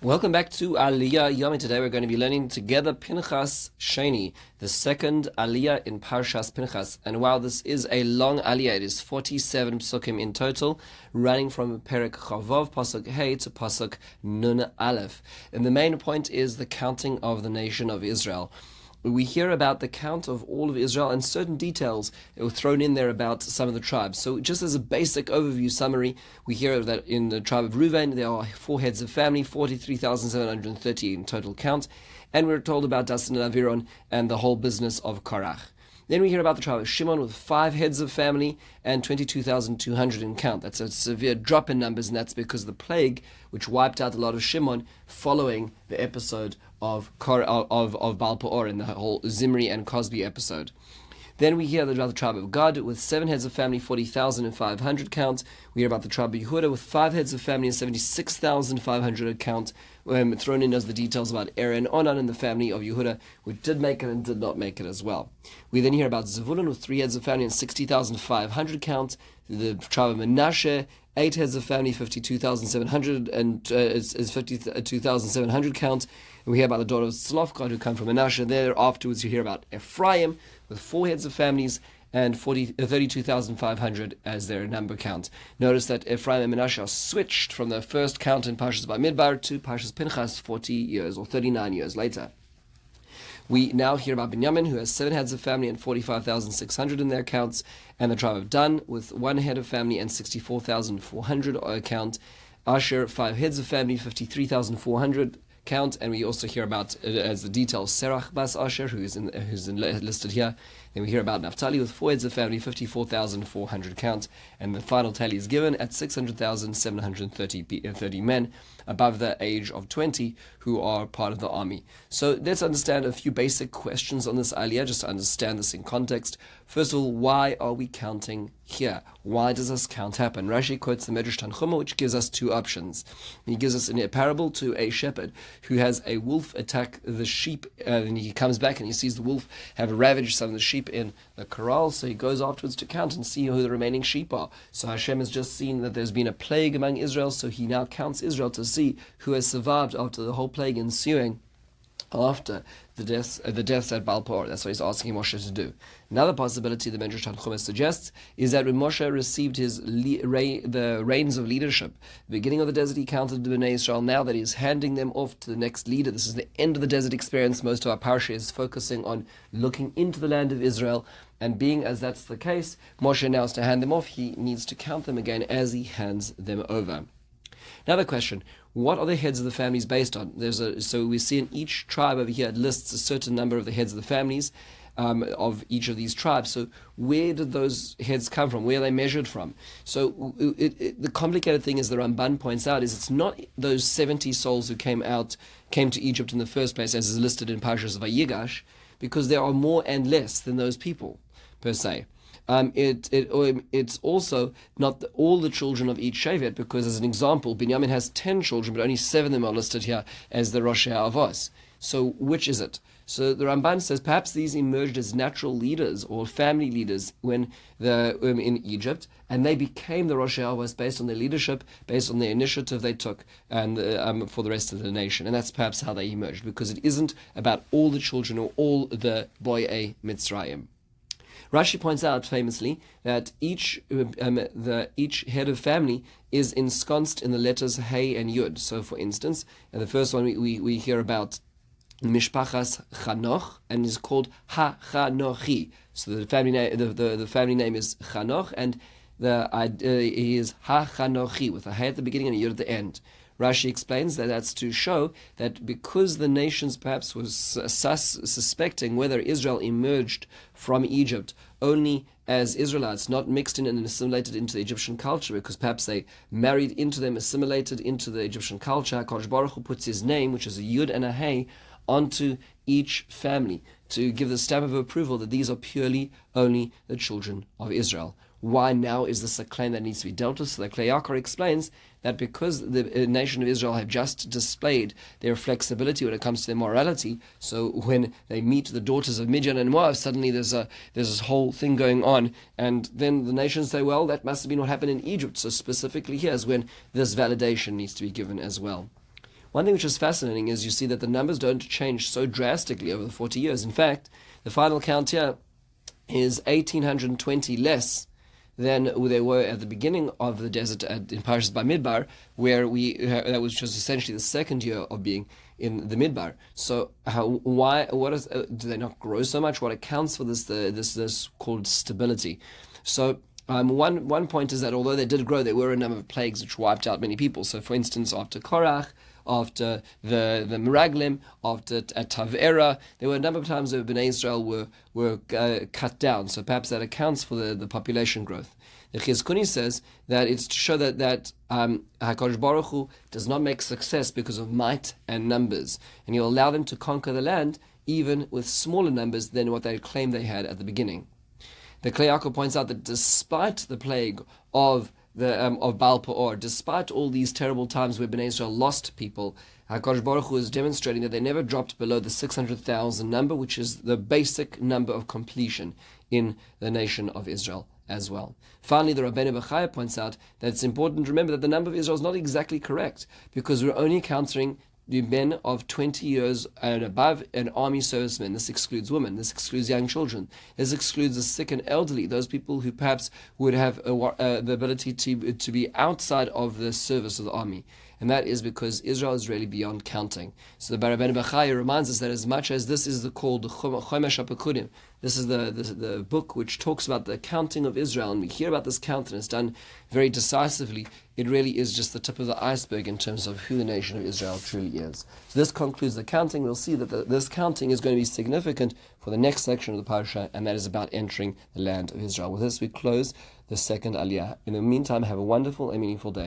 Welcome back to Aliya Yomi. Today we're going to be learning together Pinchas Sheni, the second Aliya in Parshas Pinchas. And while this is a long Aliya, it is 47 psukim in total, running from Perek Chavov, Pasuk Hey, to Pasuk Nun Aleph. And the main point is the counting of the nation of Israel. We hear about the count of all of Israel and certain details that were thrown in there about some of the tribes. So just as a basic overview summary, we hear that in the tribe of Reuven, there are 4 heads of family, 43,730 in total count. And we're told about Dasan and Aviron and the whole business of Korach. Then we hear about the tribe of Shimon with 5 heads of family and 22,200 in count. That's a severe drop in numbers, and that's because of the plague, which wiped out a lot of Shimon following the episode of Baal Peor in the whole Zimri and Cosby episode. Then we hear about the tribe of Gad with 7 heads of family, 40,500 count. We hear about the tribe of Yehuda with 5 heads of family and 76,500 count. Thrown in as the details about Er and Onan and the family of Yehuda, which did make it and did not make it as well. We then hear about Zevulun with 3 heads of family and 60,500 count. The tribe of Menashe, 8 heads of family, 52,700 and is 52,700 count. And we hear about the daughter of Tzlofgad who come from Menashe. There afterwards you hear about Ephraim with 4 heads of families and 32,500 as their number count. Notice that Ephraim and Menashe are switched from the first count in Parshas Bamidbar to Parshas Pinchas 40 years or 39 years later. We now hear about Binyamin, who has 7 heads of family and 45,600 in their counts, and the tribe of Dan with 1 head of family and 64,400 count. Asher, 5 heads of family, 53,400 count, and we also hear about, as the details, Serach Bas Asher, who's listed here. Then we hear about Naphtali with 4 heads of family, 54,400 count, and the final tally is given at 600,730 men above the age of 20 who are part of the army. So let's understand a few basic questions on this Aliya, just to understand this in context. First of all, why are we counting here? Why does this count happen? Rashi quotes the Medrash Tanchuma, which gives us 2 options. He gives us a parable to a shepherd who has a wolf attack the sheep, and he comes back and he sees the wolf have ravaged some of the sheep in the corral, so he goes afterwards to count and see who the remaining sheep are. So Hashem has just seen that there's been a plague among Israel, so he now counts Israel to see who has survived after the whole plague ensuing after the deaths at Baal Peor. That's what he's asking Moshe to do. Another possibility the Medrash Tanchuma suggests is that when Moshe received the reins of leadership, the beginning of the desert, he counted the Bnei Israel. Now that he's handing them off to the next leader, this is the end of the desert experience. Most of our parasha is focusing on looking into the land of Israel, and being as that's the case, Moshe now has to hand them off. He needs to count them again as he hands them over. Another question, what are the heads of the families based on? So we see in each tribe over here, it lists a certain number of the heads of the families of each of these tribes. So where did those heads come from? Where are they measured from? So the complicated thing, as the Ramban points out, is it's not those 70 souls who came to Egypt in the first place, as is listed in Parshas Vayigash, because there are more and less than those people, per se. It's also not all the children of each Shevet, because as an example, Binyamin has 10 children, but only 7 of them are listed here as the Rosh Avos. So which is it? So the Ramban says perhaps these emerged as natural leaders or family leaders when in Egypt, and they became the Rosh Avos based on their leadership, based on the initiative they took, and for the rest of the nation. And that's perhaps how they emerged, because it isn't about all the children or all the Boyei Mitzrayim. Rashi points out famously that each head of family is ensconced in the letters Hey and Yud. So, for instance, in the first one we hear about Mishpachas Chanoch, and is called Ha-Chanochi. So the family name the family name is Chanoch, and he is Ha-Chanochi with a Hey at the beginning and a Yud at the end. Rashi explains that that's to show that because the nations perhaps was suspecting whether Israel emerged from Egypt only as Israelites, not mixed in and assimilated into the Egyptian culture, because perhaps they married into them, assimilated into the Egyptian culture, HaKadosh Baruch Hu puts his name, which is a Yud and a Hey, onto each family to give the stamp of approval that these are purely only the children of Israel. Why now is this a claim that needs to be dealt with? So the Klei Yakar explains that because the nation of Israel have just displayed their flexibility when it comes to their morality, so when they meet the daughters of Midian and Moab, suddenly there's this whole thing going on, and then the nations say, well, that must have been what happened in Egypt. So specifically here is when this validation needs to be given as well. One thing which is fascinating is you see that the numbers don't change so drastically over the 40 years. In fact, the final count here is 1,820 less than they were at the beginning of the desert in Parshas Bamidbar, where that was just essentially the second year of being in the Midbar. So do they not grow so much? What accounts for this called stability? So one point is that although they did grow, there were a number of plagues which wiped out many people. So for instance, after Korach, after the Meraglim, after Tavera, there were a number of times that Bnei Israel were cut down. So perhaps that accounts for the population growth. The Chizkuni says that it's to show that HaKadosh Baruch Hu does not make success because of might and numbers, and He'll allow them to conquer the land even with smaller numbers than what they claimed they had at the beginning. The Klei Yaakov points out that despite the plague of Baal Peor, despite all these terrible times where Bnei Israel lost people, HaKadosh Baruch Hu is demonstrating that they never dropped below the 600,000 number, which is the basic number of completion in the nation of Israel as well. Finally, the Rabbeinu Bechaya points out that it's important to remember that the number of Israel is not exactly correct, because we're only counting the men of 20 years and above and army servicemen. This excludes women. This excludes young children. This excludes the sick and elderly, those people who perhaps would have the ability to be outside of the service of the army. And that is because Israel is really beyond counting. So the Rabbeinu Bechaya reminds us that as much as this is called the Chomesh HaPekudim, this is the book which talks about the counting of Israel, and we hear about this count and it's done very decisively, it really is just the tip of the iceberg in terms of who the nation of Israel truly is. So this concludes the counting. We'll see that this counting is going to be significant for the next section of the parasha, and that is about entering the land of Israel. With this, we close the second Aliyah. In the meantime, have a wonderful and meaningful day.